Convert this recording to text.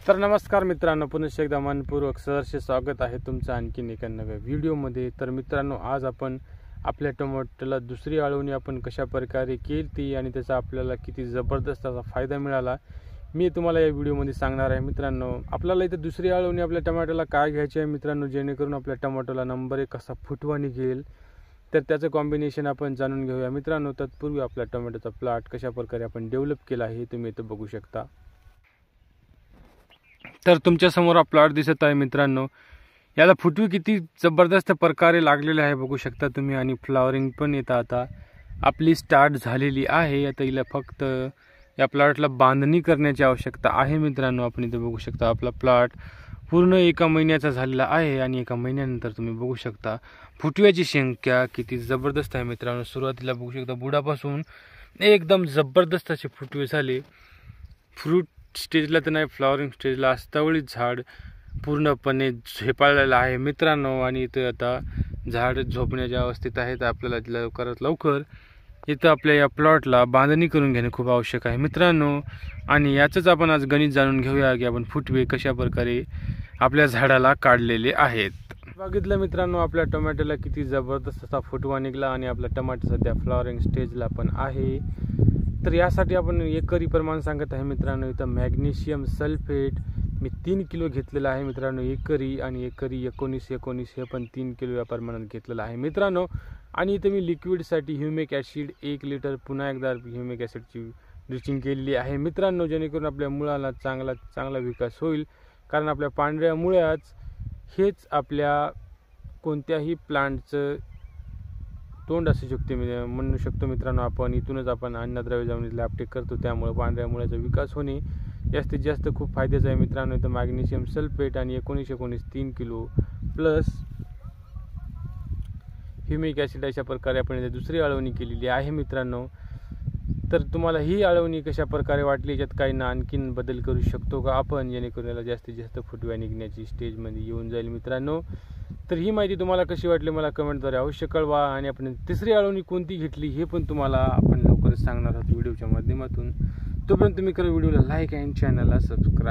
तर नमस्कार मित्रांनो, पुन्हा एकदा मनपूर्वक सहर्ष स्वागत आहे तुमचं आणखीन एका नव्या व्हिडिओमध्ये। तर मित्रांनो, आज आपण आपल्या टोमॅटोला दुसरी आळवणी आपण कशा प्रकारे केली ती आणि त्याचा आपल्याला किती जबरदस्त असा फायदा मिळाला मी तुम्हाला या व्हिडिओमध्ये सांगणार आहे। मित्रांनो, आपल्याला इथे दुसरी आळवणी आपल्या टोमॅटोला काय घ्यायची आहे मित्रांनो, जेणेकरून आपल्या टोमॅटोला नंबर 1 कसा फुटवा निघेल, तर त्याचं कॉम्बिनेशन आपण जाणून घेऊया। मित्रांनो, तत्पूर्वी आपल्या टोमॅटोचा प्लॉट कशा प्रकारे आपण डेव्हलप केला आहे तुम्ही इथे बघू शकता। तर तुमच्या समोर हा प्लॉट दिसत आहे मित्रांनो, याला फुटवी किती जबरदस्त प्रकारे लागलेले आहे बघू शकता तुम्ही, आणि फ्लॉवरिंग पण येतं आता आपली स्टार्ट झालेली आहे। आता हिला फक्त या प्लॉटला बांधणी करण्याची आवश्यकता आहे मित्रांनो। आपण इथे बघू शकता आपला प्लॉट पूर्ण 1 महिन्याचा झालेला आहे आणि 1 महिन्यानंतर तुम्ही बघू शकता फुटव्याची संख्या किती जबरदस्त आहे मित्रांनो। सुरुवातीला बघू शकता बुडापासून एकदम जबरदस्त असे फुटवे झाले। फ्रूट स्टेजला तर नाही, फ्लॉवरिंग स्टेजला अस्तावळी झाड पूर्णपणे झेपाळलेलं आहे मित्रांनो, आणि इथं आता झाड झोपण्याच्या अवस्थेत आहे। तर आपल्याला लवकरात लवकर इथं आपल्या या प्लॉटला बांधणी करून घेणे खूप आवश्यक आहे मित्रांनो। आणि याचंच आपण आज गणित जाणून घेऊया की आपण फुटवे कशा प्रकारे आपल्या झाडाला काढलेले आहेत। बघितलं मित्रांनो, आपल्या टोमॅटोला किती जबरदस्त असा फुटवा निघाला आणि आपला टोमॅटो सध्या फ्लॉवरिंग स्टेजला पण आहे। तर यासाठी आपण एकरी प्रमाण सांगत आहे मित्रांनो। इथं मॅग्नेशियम सल्फेट मी 3 किलो घेतलेला आहे मित्रांनो एकरी, आणि एकरी 19 हे पण 3 किलो या प्रमाणात घेतलेलं आहे मित्रांनो। आणि इथं मी लिक्विडसाठी ह्युमिक ॲसिड 1 लिटर पुन्हा एकदा ह्युमिक ॲसिडची ड्रिचिंग केलेली आहे मित्रांनो, जेणेकरून आपल्या मुळाला चांगला विकास होईल। कारण आपल्या पांढऱ्या मुळ्याच हेच आपल्या कोणत्याही प्लांटचं तोंड असू शकते म्हणू शकतो मित्रांनो आपण। इथूनच आपण अन्नद्रव्य जमिनीला अपटेक करतो, त्यामुळे पांढऱ्या मुळ्याचा विकास होणे जास्तीत जास्त खूप फायद्याचं आहे मित्रांनो। इथं मॅग्नेशियम सल्फेट आणि 19 3 किलो प्लस ह्युमिक ॲसिड अशा प्रकारे आपण इथे दुसरी आळवणी केलेली आहे मित्रांनो। तर तुम्हाला ही आळवणी कशा प्रकारे वाटली, याच्यात काही ना आणखीन बदल करू शकतो का आपण, जेणेकरून याला जास्तीत जास्त फुटव्या निघण्याची स्टेजमध्ये येऊन जाईल मित्रांनो। तर ही माहिती तुम्हाला कशी वाटली मला कमेंटद्वारे अवश्य कळवा, आणि आपण तिसरी आळवणी कोणती घेतली हे पण तुम्हाला आपण लवकरच सांगणार आहोत व्हिडिओच्या माध्यमातून। तोपर्यंत तुम्ही करा व्हिडिओला लाईक आणि चॅनलला सबस्क्राईब।